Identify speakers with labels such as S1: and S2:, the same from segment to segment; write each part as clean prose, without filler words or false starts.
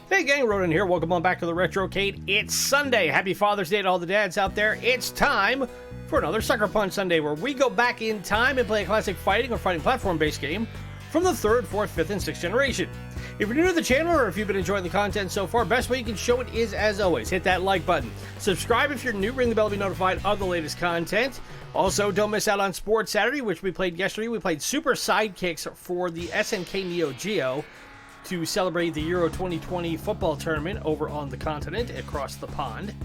S1: Hey gang, Ronin here. Welcome on back to the Retrocade. It's Sunday. Happy Father's Day to all the dads out there. It's time for another Suckerpunch Sunday where we go back in time and play a classic fighting or fighting platform-based game from the 3rd, 4th, 5th, and 6th generation. If you're new to the channel or if you've been enjoying the content so far, best way you can show it is, as always, hit that like button. Subscribe if you're new, ring the bell to be notified of the latest content. Also, don't miss out on Sports Saturday, which we played yesterday. We played Super Sidekicks for the SNK Neo-Geo to celebrate the Euro 2020 football tournament over on the continent across the pond.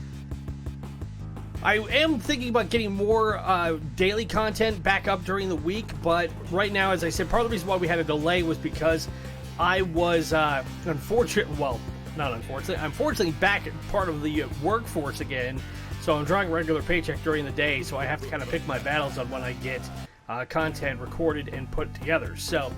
S1: I am thinking about getting more daily content back up during the week, but right now, as I said, part of the reason why we had a delay was because I was unfortunately back at part of the workforce again, so I'm drawing a regular paycheck during the day, so I have to kind of pick my battles on when I get content recorded and put together. So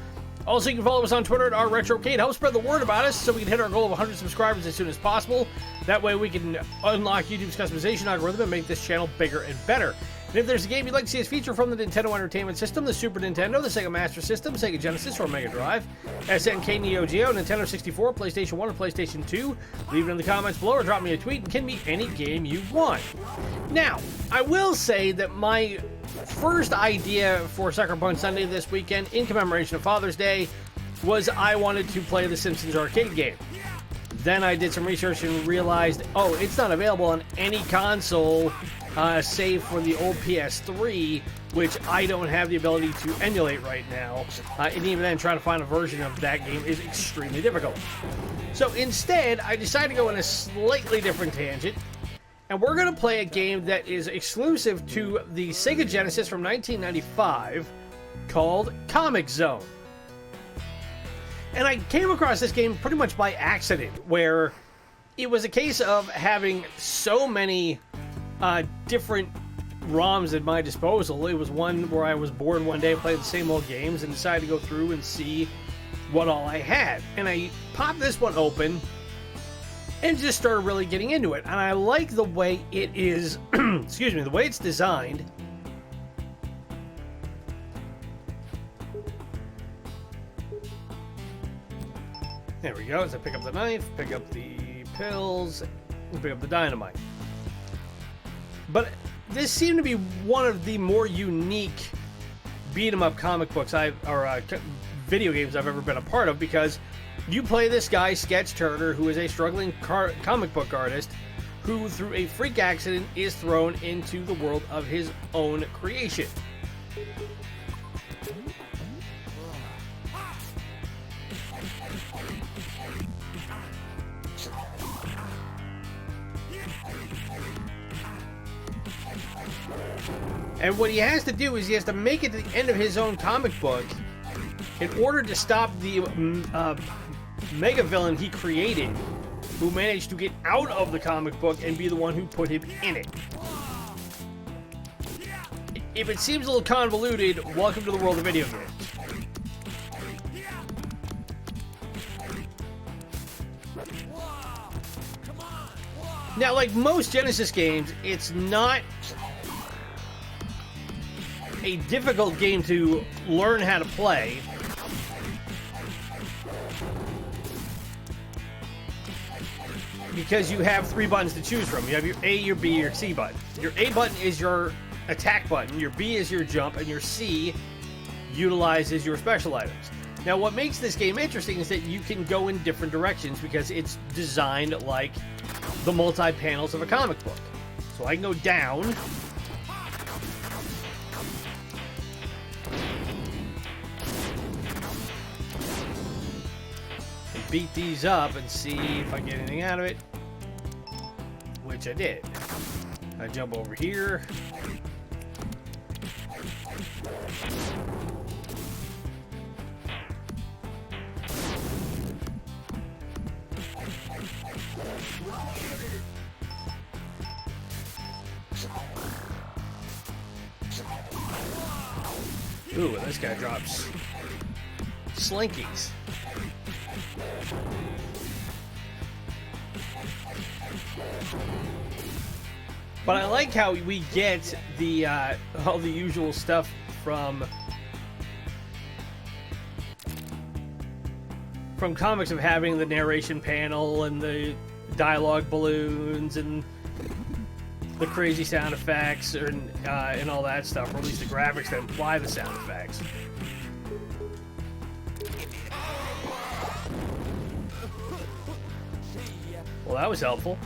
S1: also, you can follow us on Twitter at @RetroCade. Help spread the word about us so we can hit our goal of 100 subscribers as soon as possible. That way we can unlock YouTube's customization algorithm and make this channel bigger and better. And if there's a game you'd like to see us feature from the Nintendo Entertainment System, the Super Nintendo, the Sega Master System, Sega Genesis, or MegaDrive, SNK Neo-Geo, Nintendo 64, PlayStation 1, or PlayStation 2, leave it in the comments below or drop me a tweet. It can be any game you want. Now, I will say that my first idea for Suckerpunch Sunday this weekend, in commemoration of Father's Day, was I wanted to play the Simpsons arcade game. Then I did some research and realized, oh, it's not available on any console save for the old PS3, which I don't have the ability to emulate right now. And even then, trying to find a version of that game is extremely difficult. So instead, I decided to go in a slightly different tangent. And we're going to play a game that is exclusive to the Sega Genesis from 1995 called Comix Zone. And I came across this game pretty much by accident, where it was a case of having so many different ROMs at my disposal. It was one where I was bored one day, played the same old games, and decided to go through and see what all I had. And I popped this one open and just started really getting into it. And I like the way it is, excuse me, the way it's designed. There we go. As I pick up the knife, pick up the pills, and pick up the dynamite. But this seemed to be one of the more unique beat-em-up comic books video games I've ever been a part of, because you play this guy, Sketch Turner, who is a struggling comic book artist who, through a freak accident, is thrown into the world of his own creation. And what he has to do is he has to make it to the end of his own comic book in order to stop the mega villain he created, who managed to get out of the comic book and be the one who put him in it. If it seems a little convoluted, welcome to the world of video games. Now, like most Genesis games, it's not a difficult game to learn how to play. Because you have 3 buttons to choose from. You have your A, your B, your C button. Your A button is your attack button, your B is your jump, and your C utilizes your special items. Now, what makes this game interesting is that you can go in different directions because it's designed like the multi-panels of a comic book. So I can go down, beat these up and see if I get anything out of it, which I did. I jump over here. Ooh, this guy drops slinkies. But I like how we get the all the usual stuff from from comics of having the narration panel and the dialogue balloons and the crazy sound effects and all that stuff, or at least the graphics that imply the sound effects. Well, that was helpful.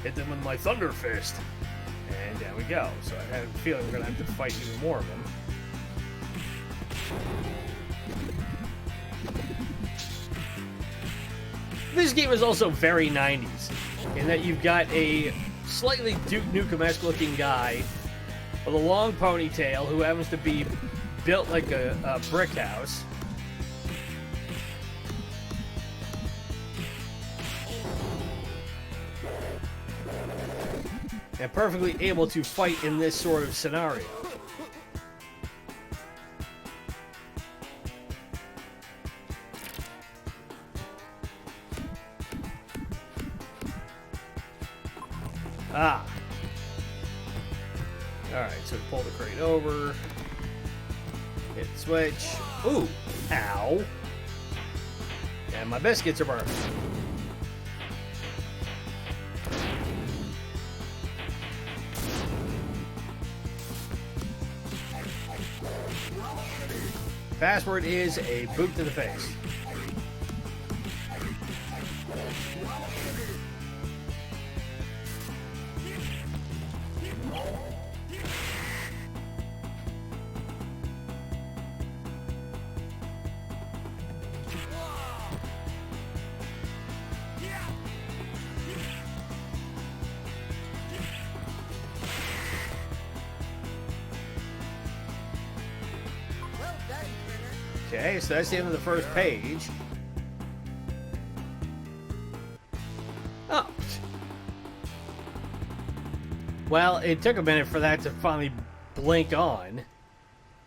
S1: Hit them with my Thunder Fist. And there we go. So I have a feeling we're going to have to fight even more of them. This game is also very 90s, in that you've got a slightly Duke Nukem-esque looking guy with a long ponytail who happens to be built like a brick house. And perfectly able to fight in this sort of scenario. Ah. Alright, so pull the crate over. Hit switch. Ooh. Ow. And my biscuits are burned. Password is a boot to the face. Okay, so that's the end of the first page. Oh. Well, it took a minute for that to finally blink on.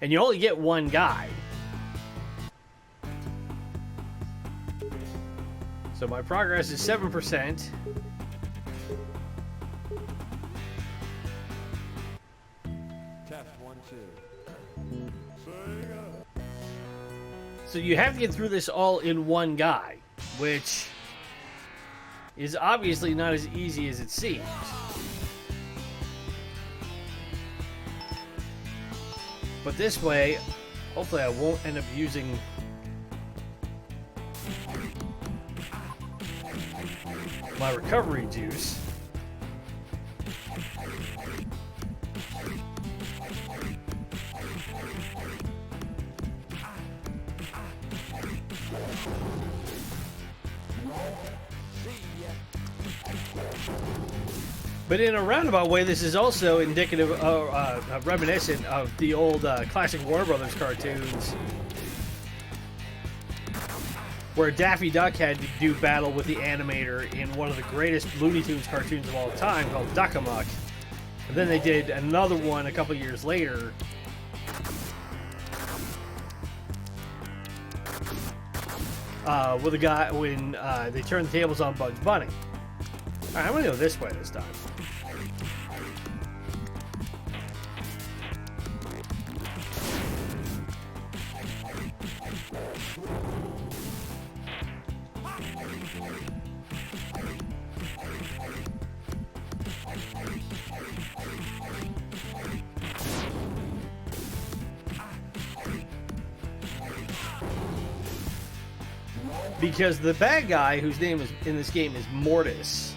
S1: And you only get one guy. So my progress is 7%.
S2: Test 1, 2.
S1: So you have to get through this all in one guy, which is obviously not as easy as it seems. But this way, hopefully I won't end up using my recovery juice. But in a roundabout way, this is also indicative of, reminiscent of the old classic Warner Brothers cartoons, where Daffy Duck had to do battle with the animator in one of the greatest Looney Tunes cartoons of all time called Duck-a-Muck. And then they did another one a couple years later. With a guy when they turned the tables on Bugs Bunny. Alright, I'm gonna go this way this time. Because the bad guy, whose name is in this game is Mortis,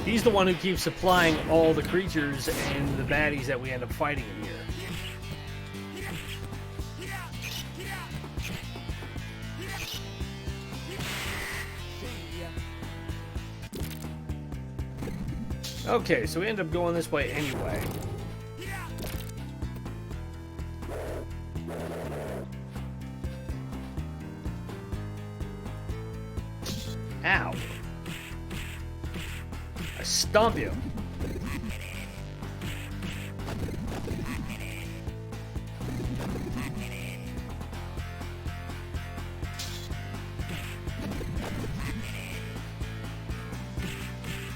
S1: he's the one who keeps supplying all the creatures and the baddies that we end up fighting in here. Okay, so we end up going this way anyway. Ow. I stomp you.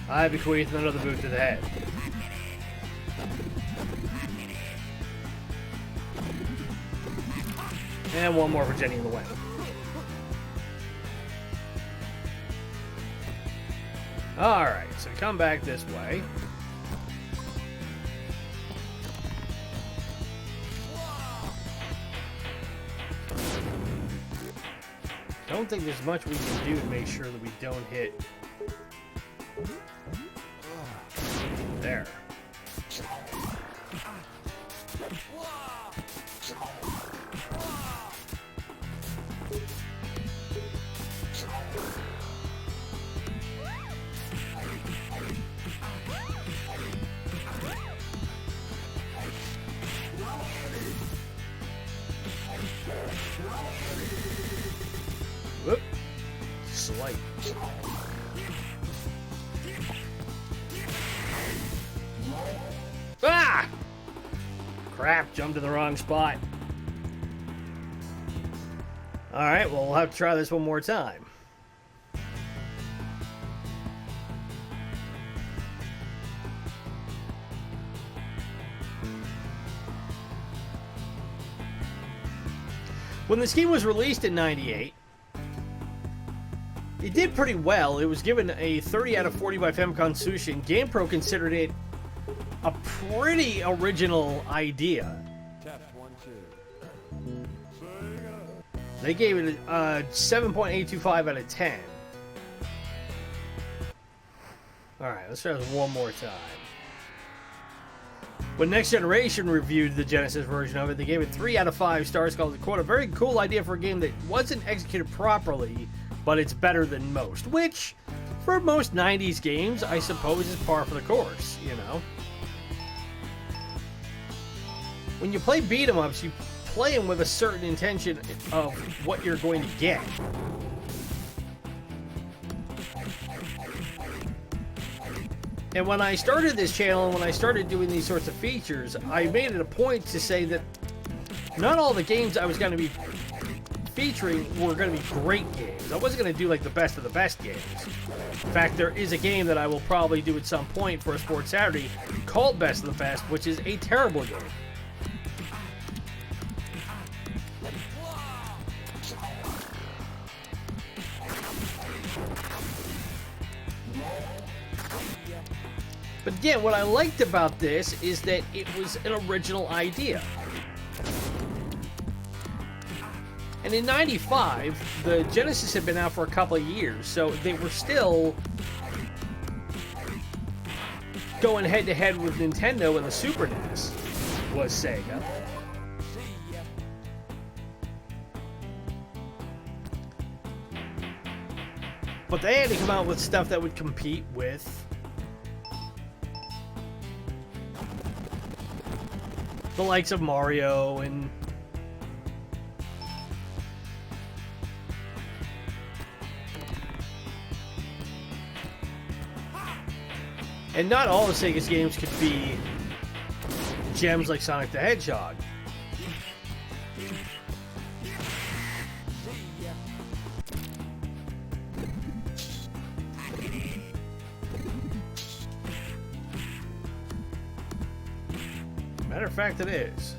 S1: I bequeath another boot to the head. And one more for Jenny in the way. Alright, so come back this way. Don't think there's much we can do to make sure that we don't hit. There. Whoop. Slight. Ah! Crap, jumped in the wrong spot. Alright, well, we'll have to try this one more time. When this game was released in '98, it did pretty well. It was given a 30 out of 40 by Famicom Tsushin. GamePro considered it a pretty original idea. They gave it a 7.825 out of 10. Alright, let's try this one more time. When Next Generation reviewed the Genesis version of it, they gave it 3 out of 5 stars, called it, quote, a very cool idea for a game that wasn't executed properly, but it's better than most. Which, for most 90s games, I suppose is par for the course, you know? When you play beat-em-ups, you play them with a certain intention of what you're going to get. And when I started this channel, and when I started doing these sorts of features, I made it a point to say that not all the games I was going to be featuring were going to be great games. I wasn't going to do like the best of the best games. In fact, there is a game that I will probably do at some point for a Sports Saturday called Best of the Best, which is a terrible game. But again, what I liked about this is that it was an original idea. And in '95, the Genesis had been out for a couple of years, so they were still going head-to-head with Nintendo, and the Super NES was Sega. But they had to come out with stuff that would compete with the likes of Mario and not all of Sega's games could be gems like Sonic the Hedgehog. Matter of fact, it is.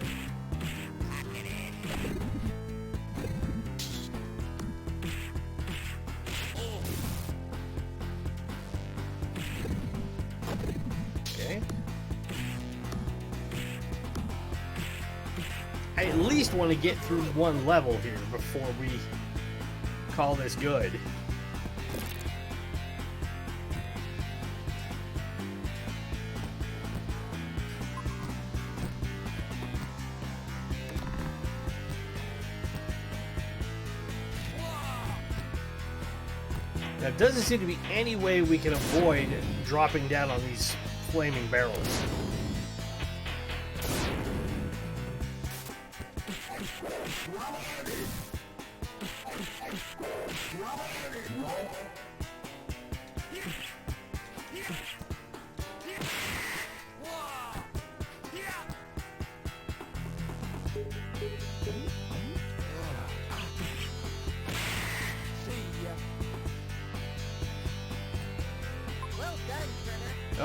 S1: Okay. I at least want to get through one level here before we call this good. There doesn't seem to be any way we can avoid dropping down on these flaming barrels.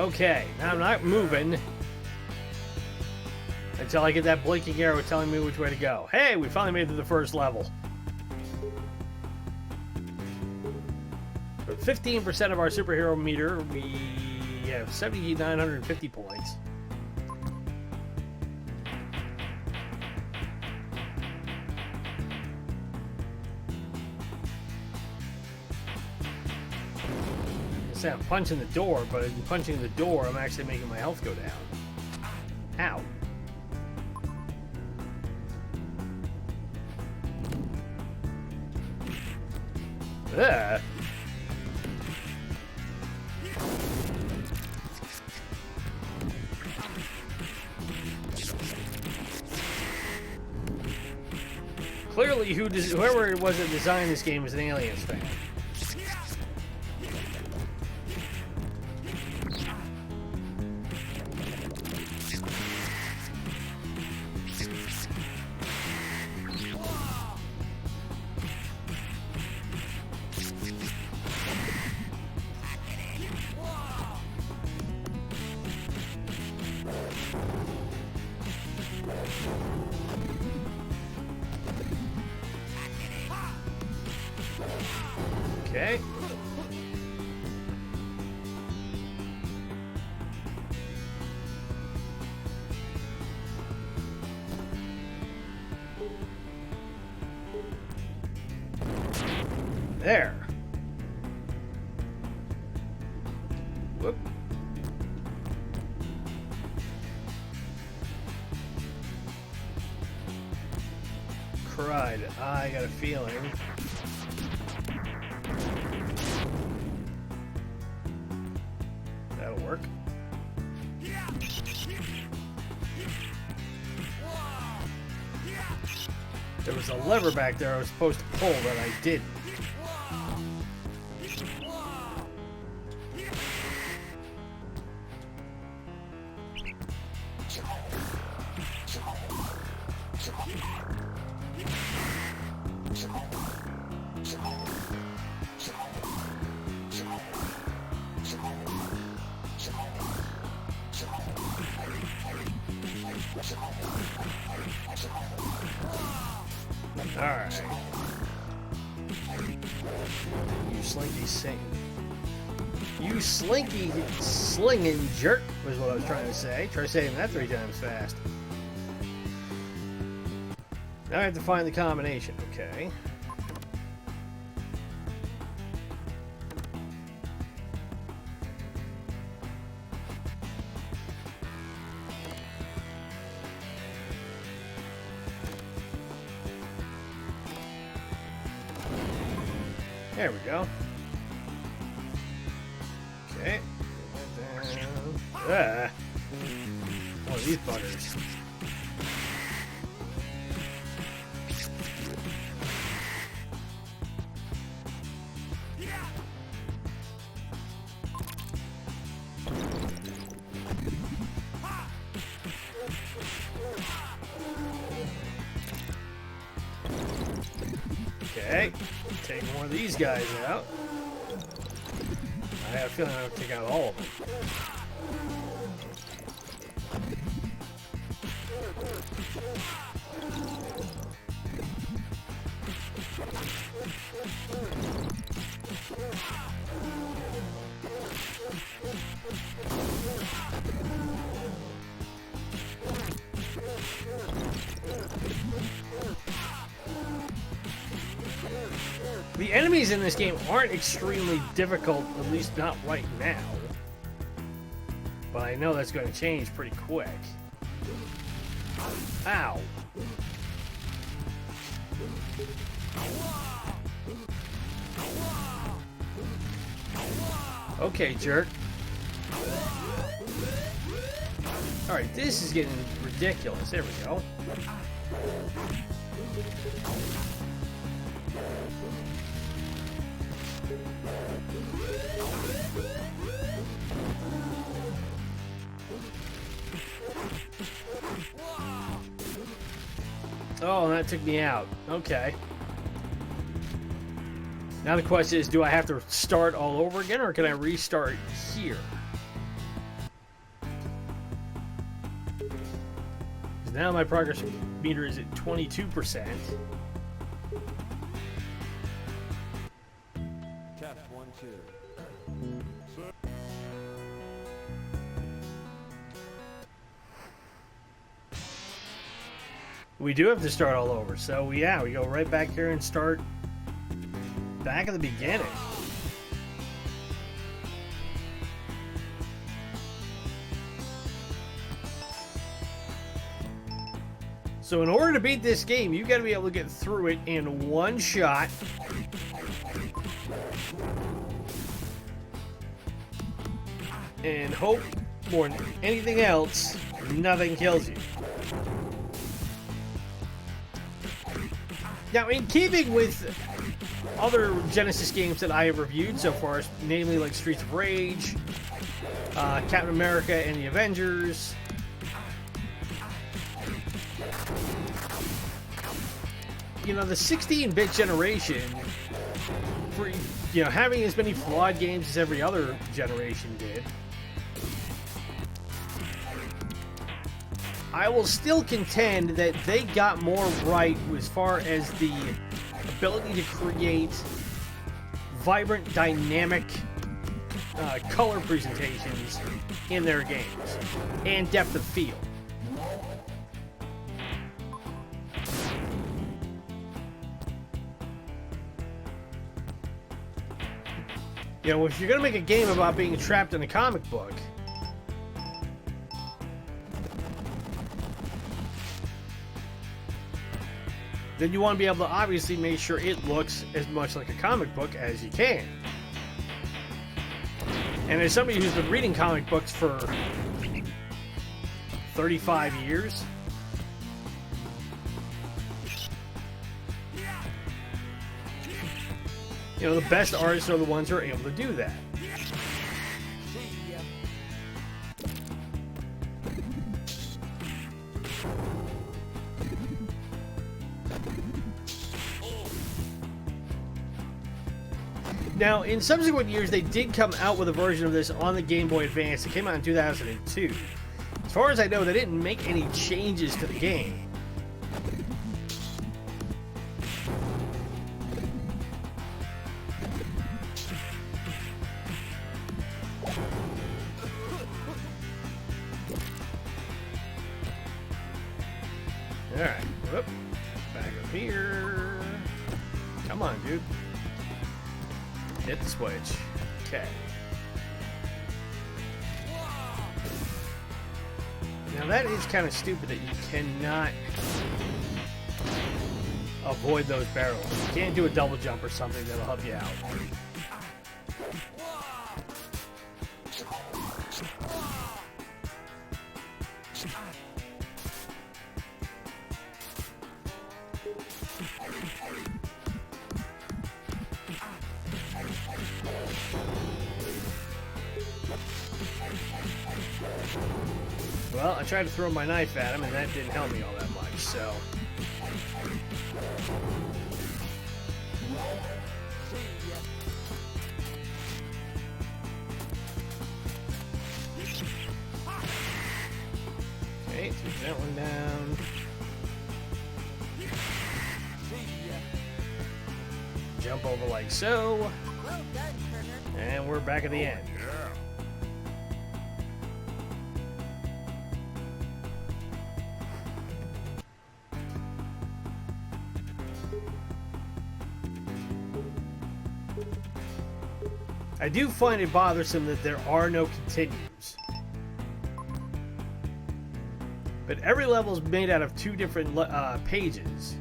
S1: Okay, now I'm not moving until I get that blinking arrow telling me which way to go. Hey, we finally made it to the first level. 15% of our superhero meter, we have 7,950 points. I'm punching the door, but in punching the door, I'm actually making my health go down. Ow. Ugh. Clearly, whoever it was that designed this game is an Aliens fan. Okay. There. Whoop. Cried. I got a feeling. That'll work. There was a lever back there I was supposed to pull that I didn't. Alright. You slinky sing. You slinky slinging jerk was what I was trying to say. Try saying that 3 times fast. Now I have to find the combination, okay. There we go. Okay. Ah. Oh, these butters. Okay. Take more of these guys out. I have a feeling I have to take out all of them. The enemies in this game aren't extremely difficult, at least not right now. But I know that's going to change pretty quick. Ow. Okay, jerk. Alright, this is getting ridiculous. There we go. Oh, that took me out. Okay. Now the question is, do I have to start all over again, or can I restart here? now my progress meter is at 22%.
S2: Test 1, 2.
S1: We do have to start all over, so yeah, we go right back here and start back at the beginning. So in order to beat this game, you got to be able to get through it in one shot. And hope more than anything else, nothing kills you. Now, in keeping with other Genesis games that I have reviewed so far, namely like Streets of Rage, Captain America and the Avengers, you know, the 16-bit generation, for, you know, having as many flawed games as every other generation did, I will still contend that they got more right as far as the ability to create vibrant, dynamic color presentations in their games and depth of field. You know, if you're going to make a game about being trapped in a comic book, then you want to be able to obviously make sure it looks as much like a comic book as you can. And as somebody who's been reading comic books for 35 years, you know, the best artists are the ones who are able to do that. Now, in subsequent years, they did come out with a version of this on the Game Boy Advance. It came out in 2002. As far as I know, they didn't make any changes to the game. Alright, whoop. Back up here. Come on, dude. Hit the switch. Okay. Now that is kind of stupid that you cannot avoid those barrels. You can't do a double jump or something that'll help you out. Well, I tried to throw my knife at him, and that didn't help me all that much, so... Okay, take that one down. Jump over like so. And we're back at the end. I do find it bothersome that there are no continues. But every level is made out of two different pages.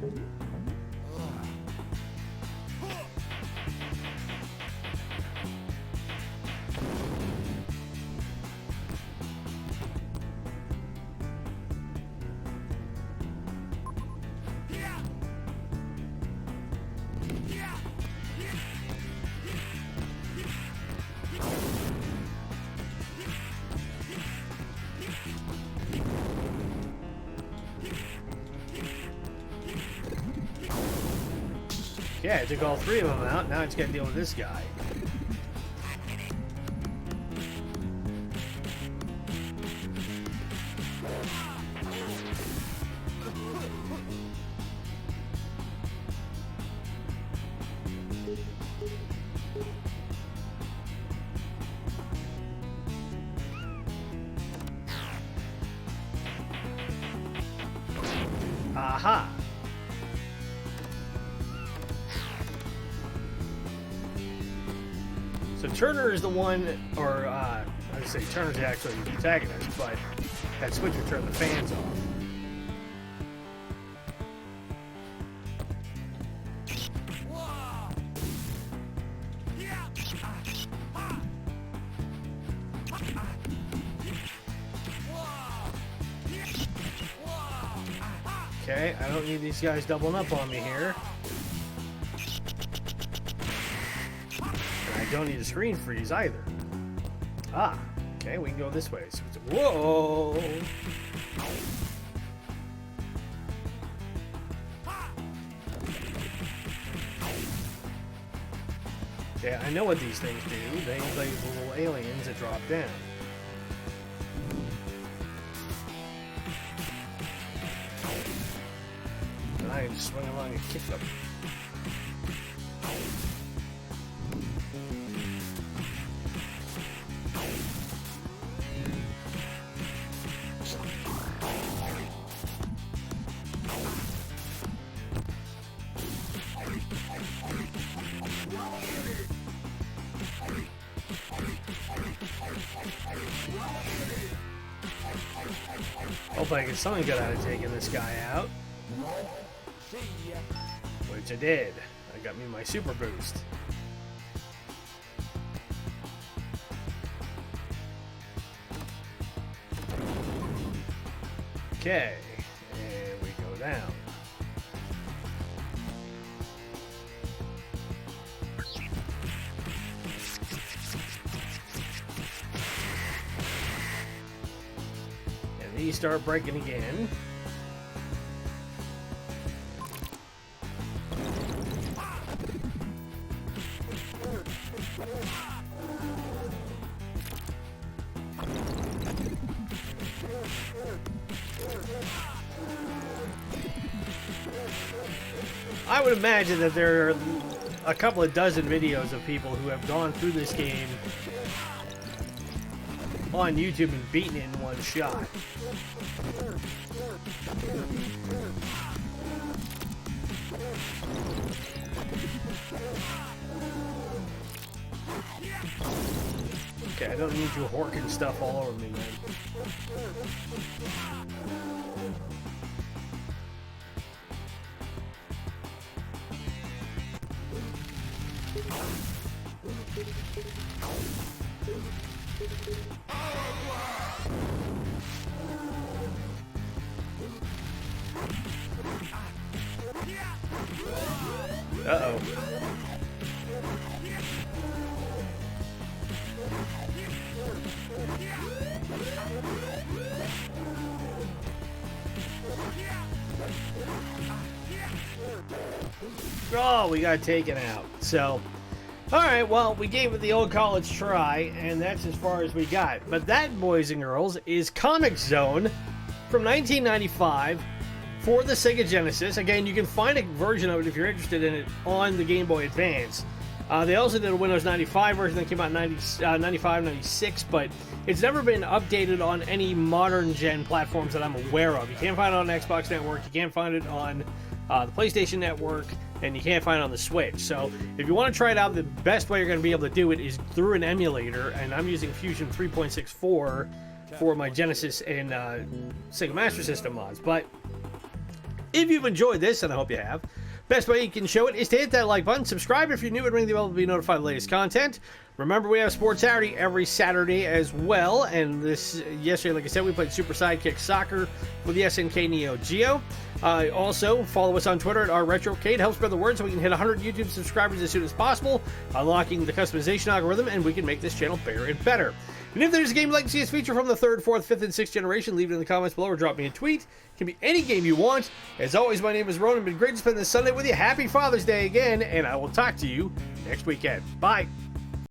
S1: Yeah, I took all three of them out. Now I just got to deal with this guy. Aha. So Turner is the one, or I would say Turner's actually the protagonist, but that switch would turn the fans off. Okay, I don't need these guys doubling up on me here. And I don't need a screen freeze either. Ah, okay, we can go this way. So whoa! Okay, I know what these things do. They play the little aliens that drop down. And I can just swing along and kick them. Hope I get something good out of taking this guy out. Which I did. I got me my super boost. Okay, and we go down. And these start breaking again. I would imagine that there are a couple of dozen videos of people who have gone through this game on YouTube and beaten it in one shot. Okay, I don't need you horking stuff all over me, man. Uh-oh. Oh, we got taken out. So, alright, well, we gave it the old college try, and that's as far as we got. But that, boys and girls, is Comix Zone from 1995 for the Sega Genesis. Again, you can find a version of it if you're interested in it on the Game Boy Advance. They also did a Windows 95 version that came out in 95, 96, but it's never been updated on any modern gen platforms that I'm aware of. You can't find it on Xbox Network, you can't find it on the PlayStation Network, and you can't find it on the Switch. So if you want to try it out, the best way you're going to be able to do it is through an emulator, and I'm using Fusion 3.64 for my Genesis and Sega Master System mods. But if you've enjoyed this, and I hope you have, best way you can show it is to hit that like button, subscribe if you're new, and ring the bell to be notified of the latest content. Remember, we have Sports Saturday every Saturday as well, and yesterday, like I said, we played Super Sidekick Soccer with the SNK Neo-Geo. Also, follow us on Twitter at @Retrocade. Help spread the word so we can hit 100 YouTube subscribers as soon as possible, unlocking the customization algorithm, and we can make this channel bigger and better. And if there's a game you'd like to see us feature from the 3rd, 4th, 5th, and 6th generation, leave it in the comments below or drop me a tweet. It can be any game you want. As always, my name is Ronin. It's been great to spend this Sunday with you. Happy Father's Day again, and I will talk to you next weekend. Bye.